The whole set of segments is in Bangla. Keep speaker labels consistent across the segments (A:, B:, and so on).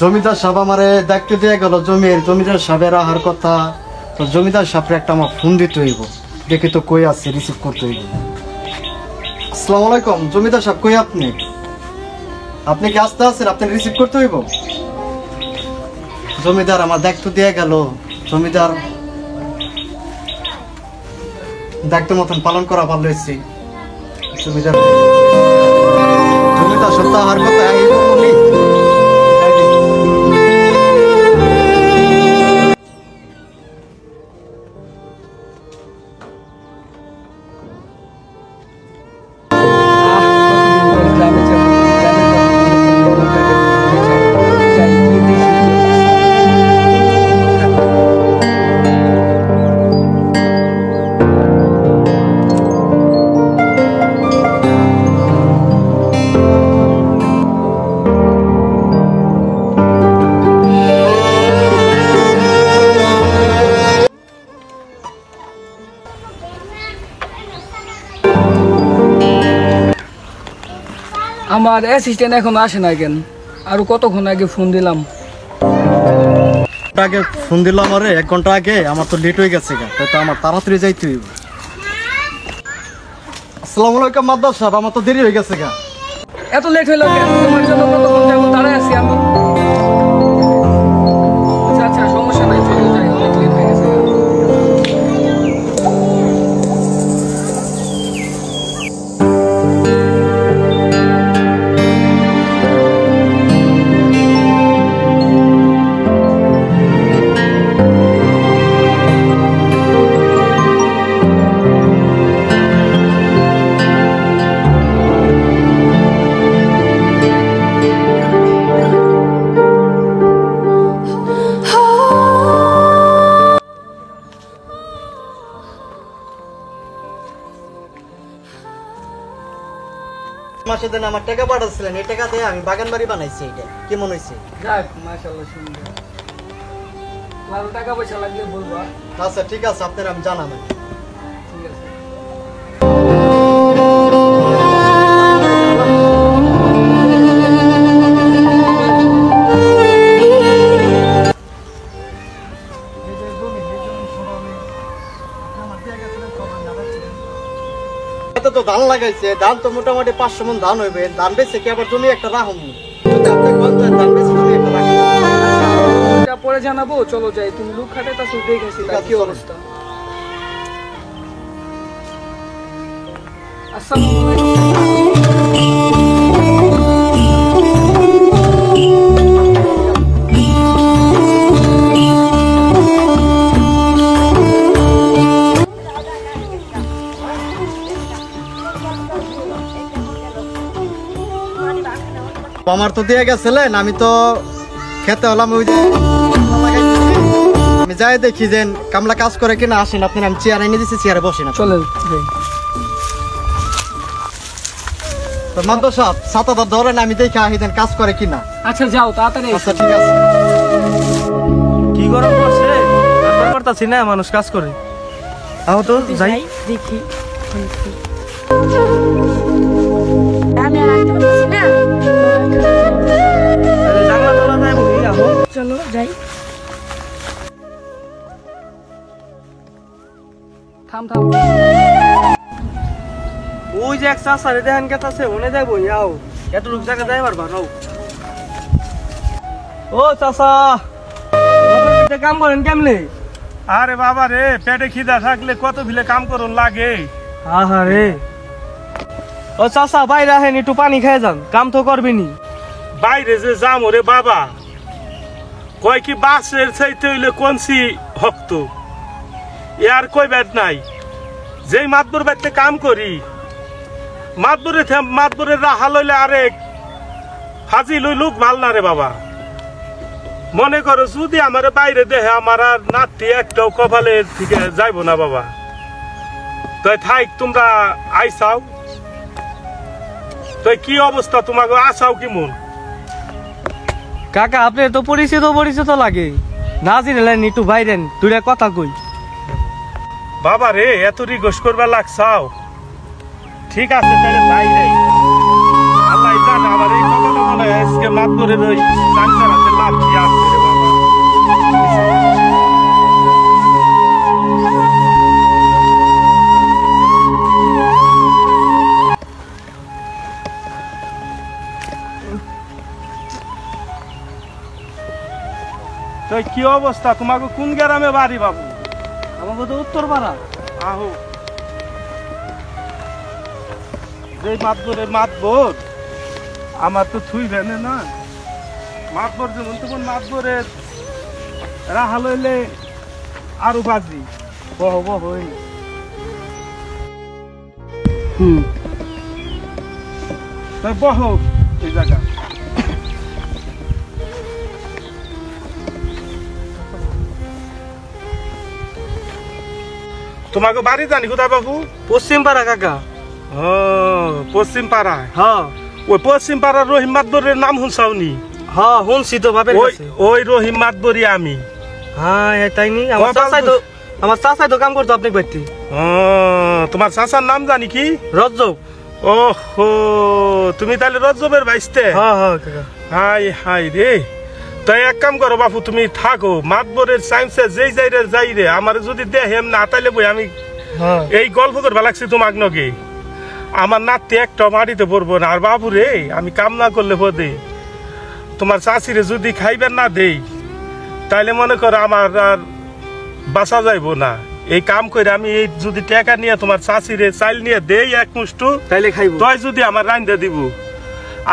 A: জমিদার সাহেব আমারে দায়িত্ব দিয়ে গেল জমিদার সাহেবের আহার কথা। তো জমিদার সাহেবরে একটা আমার ফোন দিতে হইব, দেখি তো কই আছে, রিসিভ করতে হইব। আসসালামু আলাইকুম জমিদার সাহেব, কই আপনি? আপনি কি আসতে আছেন? আপনি রিসিভ করতে হইব। জমিদার আমার দায়িত্ব দিয়ে গেল, জমিদার দায়িত্ব মতন পালন করা ভালো হয়েছে। জমিদার সত্য আহার কথা
B: আমার অ্যাসিস্ট্যান্ট এখন আসে না কেন? আর কতক্ষণ আগে ফোন দিলাম।
A: আগে ফোন দিলাম, আরে 1 ঘন্টা আগে। আমার তো লেট হয়ে গেছে, তো আমার তাড়াতাড়ি যাইতে হইব। আসসালামু আলাইকুম মাদ্দার সাহেব, আমার তো দেরি হয়ে গেছে।
B: এত লেট হইলো কেন? তোমার জন্য কতক্ষণ যাবো দাঁড়ায় আছি আমি। আচ্ছা সমস্যা নাই, চলো যাই, অনেক লেট হয়ে গেছে।
A: মাসে দিন আমার টাকা পাঠাচ্ছিলেন, এই টাকা দিয়ে আমি বাগান বাড়ি বানাইছি। এটা কেমন হয়েছে?
B: যাক মাশাআল্লাহ, সুন্দর। ভালো টাকা পয়সা লাগলে বলবা।
A: আচ্ছা ঠিক আছে, আপনার আমি জানাবেন।
B: ঠিক আছে।
A: তো ধান লাগাইছে, ধান তো মোটামুটি 500 মণ ধান হইবে। ধান বেচে কি আবার জমি একটা রাখুন? ধান বেচে জমি একটা রাখুন,
B: পরে জানাবো। চলো যাই, তুমি লোক খাটাইতাছো দেখেছি কি অবস্থা। আসসালামু
A: আমার তো দিয়ে গেছিলেন, আমি তো খেতে হলাম। ওই যে আমি যাই দেখি যে কামলা কাজ করে কিনা। আসেন আপনি, আমি চেয়ার এনে দিচ্ছি, চেয়ারে বসেন।
B: চলেন।
A: তো মাদ্দার সাহেব ছাতাটা ধরেন, আমি দেখে আসি দেন কাজ করে কিনা।
B: আচ্ছা যাও তাড়াতাড়ি।
A: আচ্ছা ঠিক আছে।
C: কি গরম পড়ছে, করতেছি না, মানুষ কাজ করে। আও তো যাই
D: দেখি। আমি আর আসতে পারছি না।
C: জানলা তোলা যায় বলি। আহো
D: চলো যাই।
B: থাম।
C: ওই যে এক চাষারে দেখেন কে আছে, ওনে যাই বই। আও এত লোক জায়গা যাই পারবা নাও। ও চাষা, কাম করেন কেমনে?
E: আরে বাবা রে, পেটে খিদা থাকলে কত ভিলে কাম করুন লাগে।
C: আহা রে। ও চাষা বাইরে আহেন, একটু পানি খেয়ে যান, কাম তো করবেনি।
E: বাইরে যে যাম ওরে বাবা, কয় কি বাসের চাইতে হইলে কোনসি হক্ত আর কই ব্যাট নাই। যেই মাতবুর বাড়িতে কাম করি, মাতবুরের রাহা লইলে আরেক হাজি লই লোক ভাল না রে বাবা। মনে করো যদি আমার বাইরে দেহে আমার আর নাতি একটাও কপালের থেকে যাইব না বাবা। তাই থাইক, তোমরা আইসাও। তাই কি অবস্থা তোমাকে, আসাও কি মন?
C: কাকা আপনি তো পরিচিত লাগে না, জিনেলেন একটু বাইরেন, দুইটা কথা কই।
E: বাবা রে, এত রিকোয়েস্ট করবার লাগছাও? ঠিক আছে তাহলে বাইরে। আল্লাহ জানে আমার এই কপালে মনে হয় আজকে মাতবরের ওই চামচার হাতে লাভ দিয়ে আসছে রে বাবা। তো কি অবস্থা, তোমাকে কোন গ্রামে বাড়ি বাবু?
C: আমাকে তো উত্তর পাড়া।
E: আহো, যে মাতবরের মাতবর আমার তো থুই ভেনে না, মাতবর যেমন তেমন মাতবরের রাহা লইলে আরো বাজি।
C: বহ বহ ওই
E: তাই বহ এই জায়গা। তোমাকে বাড়ি জানি কোথায় বাবু?
C: পশ্চিম পাড়া কাকা।
E: ও পশ্চিম পাড়ায়।
C: হ্যাঁ
E: ওই পশ্চিম পাড়ার রহিম মাতবরের নাম শুনছাওনি?
C: হ্যাঁ শুনছি তো বাপের
E: ওই
C: কাছে।
E: ওই রহিম মাতবরি আমি।
C: হ্যাঁ তাই নি, আমার চাচাই তো কাম করতো আপনি বাড়িতে।
E: ও তোমার চাচার নাম জানি কি?
C: রজ্জব।
E: ওহো, তুমি তাহলে রজ্জবের ভাইস্তে?
C: হ্যাঁ হ্যাঁ কাকা।
E: হাই হাই রে। তাই এক কাম করো বাপু, তুমি থাকো মাতবরের সাইন্সে যেই যাই রে, আমার যদি দেহেম না তাইলে বই আমি
C: হ্যাঁ
E: এই গল্প করবা লাগছি তোমাক নগে। আমার নাতি একটা মাটিতে পড়বো না। আর বাবু রে, আমি কাম না করলে বোধে তোমার চাষিরে যদি খাইবেন না দেই তাইলে মনে করো আমার আর বাঁচা যাইব না। এই কাম করে আমি এই যদি টাকা নিয়ে তোমার চাষিরে চাইল নিয়ে দেই এক মুষ্টু,
C: তাইলে খাইবো।
E: তই যদি আমার রাইন্দা দিব।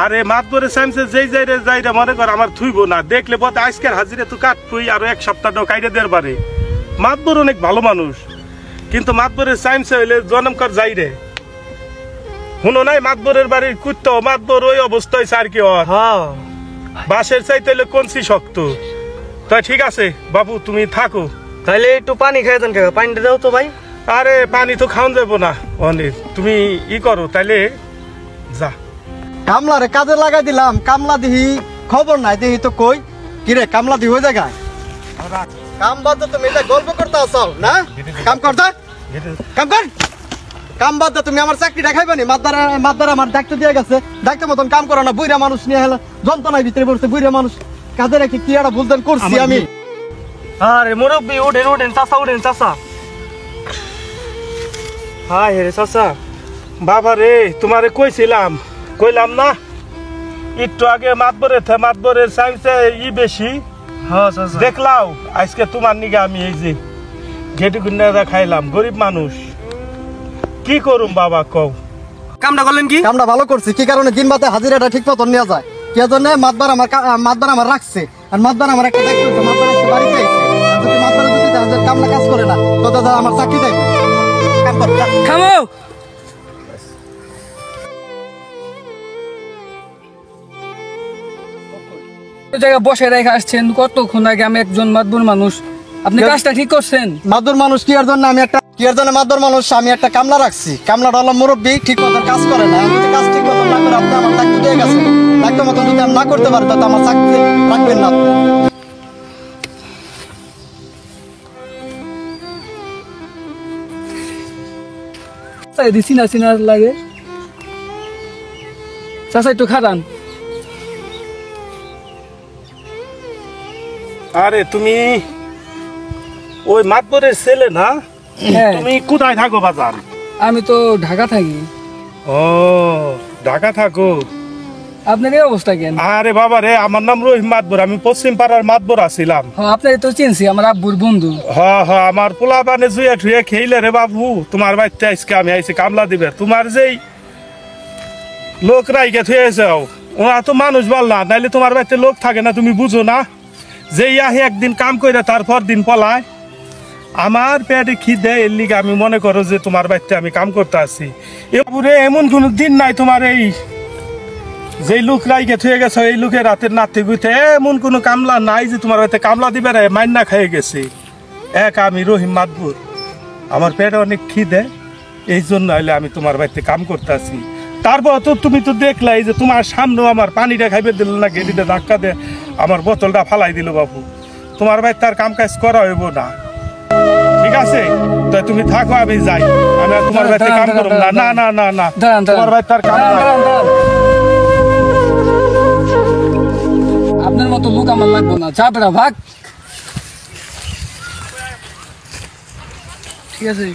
E: আর এই মাতবরে সাইন্সে যেই যাইরে মনে কর আমার থুইব না, দেখলে বোধ আজকের হাজিরে তুই কাটবই আর এক সপ্তাহ কাইরে দেওয়ার পারে। মাতবর অনেক ভালো মানুষ, কিন্তু মাতবরের সাইন্সে হইলে জনমকর যাইরে শুনো নাই মাতবরের বাড়ির কুত্তো মাতবর ওই অবস্থায় আর কি ওর
C: হ্যাঁ
E: বাসের চাইতে হইলে কোনসি শক্ত। তাই ঠিক আছে বাবু, তুমি থাকো।
C: তাইলে একটু পানি খাই দেন কাকা, পানিটা দাও তো ভাই।
E: আরে পানি তো খাওয়ান যাবো না অনেক, তুমি ই করো তাইলে যা।
A: কামলা রে কাজে লাগাই দিলাম, কামলা দিহি খবর নাই, দিহি তো কই কিরে কামলা দি হয়ে জায়গায় কাম বাদ দে, তুমি এটা গল্প করতে আসাও না? কাম কর দা, কাম কর, কাম বাদ দে। তুমি আমার চাকরিটা খাইবানি? মাদ্দার আমার ডাক্তার দিয়ে গেছে, ডাক্তার মতন কাম করো না। বুইরা মানুষ নিয়ে হেলা যন্ত্রণার ভিতরে পড়ছে, বুইরা মানুষ কাজে রেখে কি একটা ভুলতেন করছি আমি।
C: আরে মুরব্বি উঠেন উঠেন, চাচা উঠেন চাচা। হাই রে চাচা।
E: বাবা রে, তোমারে কইলাম না একটু আগে মাতবরের সাইন্সে ই বেশি
C: হ্যাঁ চাচা।
E: দেখলাও আজকে তোমার নিগে আমি এই যে ঘেটু গুন্ডা খাইলাম। গরিব মানুষ কি করুম বাবা কও।
C: কামটা করলেন কি?
A: কামটা ভালো করছি। কি কারণে দিন বাতে হাজিরাটা ঠিক মতন নেওয়া যায়, কে জন্য মাতবার আমার রাখছে। আর মাতবার আমার একটা দায়িত্ব আছে, মাতবার আজকে বাড়িতে আইছে। আর যদি মাতবার যদি কামলা কাজ করে না তো দাদা আমার চাকরি দেয় কাম কর যা।
B: থামো। জায়গায় বসে রেখে আসছেন কতক্ষণ আগে। আমি একজন মাতবর মানুষ, আপনি কাজটা ঠিক করছেন?
A: মাদুর মানুষ কি এর জন্য আমি একটা কি এর জন্য মাদুর মানুষ আমি একটা কামলা রাখছি। কামলাটা হলো মুরব্বী, ঠিক মতন কাজ করে না। আমি যদি কাজ ঠিক মতন না করে আপনি আমার দায়িত্ব দিয়ে গেছেন, দায়িত্ব মতন যদি আমি না করতে পারি তাহলে আমার চাকরি রাখবেন না আপনি।
B: চিনা চিনা লাগে। চাচা একটু খারান।
E: আরে তুমি ওই মাতবরের ছেলে না?
B: হ্যাঁ,
E: তুমি কোথায় থাকো বাজার?
B: আমি তো ঢাকা থাকি।
E: ও ঢাকা থাকো।
B: আপনার এই অবস্থা কেন?
E: আরে বাবা রে, আমার নাম রহিম মাতবর, আমি পশ্চিম পাড়ার মাতবর আছিলাম।
B: হ্যাঁ, আপনার তো চিনছি, আমার আব্বুর বন্ধু।
E: আমার পোলা বানে জুয়ে ঠুয়ে খেইলে রে বাবু, তোমার বাড়িতে আজকে আমি আইছি কামলা দিবে। তোমার যেই লোক রাইকে থুয়ে যাও, ওরা তো মানুষ বল না, নাইলে তোমার বাড়িতে লোক থাকে না, তুমি বুঝো না? যেই আহে একদিন কাম করে তারপর দিন পলায়। আমার পেটে খিদে এর লিগে আমি মনে করো যে তোমার বাড়িতে আমি কাম করতে আসি। এপুরে এমন কোন দিন নাই তোমার এই যেই লোক রাইকে থুয়ে গেছে এই লোকের রাতের নাতি গুইতে এমন কোনো কামলা নাই যে তোমার বাড়িতে কামলা দিবে রে মাইন্না খেয়ে গেছে। এক আমি রহিম মাতবর, আমার পেটে অনেক খিদে, এই জন্য হইলে আমি তোমার বাড়িতে কাম করতে আসি। তারপর তো তুমি তো দেখলাই যে তোমার সামনেও আমার পানিটা খাইবে দিল না, গেটিতে ধাক্কা দে আমার বোতলটা ফালাই দিল বাবু। তোমার বাড়িতে আর কাম কাজ করা হইব না, ঠিক আছে? তো তুমি থাকো, আমি যাই। আমি আর তোমার বাড়িতে কাম করব না। না না না না,
B: দাঁড়ান,
E: তোমার বাড়িতে আর কাম
B: দাঁড়ান,
E: নাই।
B: দাঁড়ান, দাঁড়ান। মতো লোক আমার লাগবো না, যা বেড়া ভাগ। ঠিক আছে।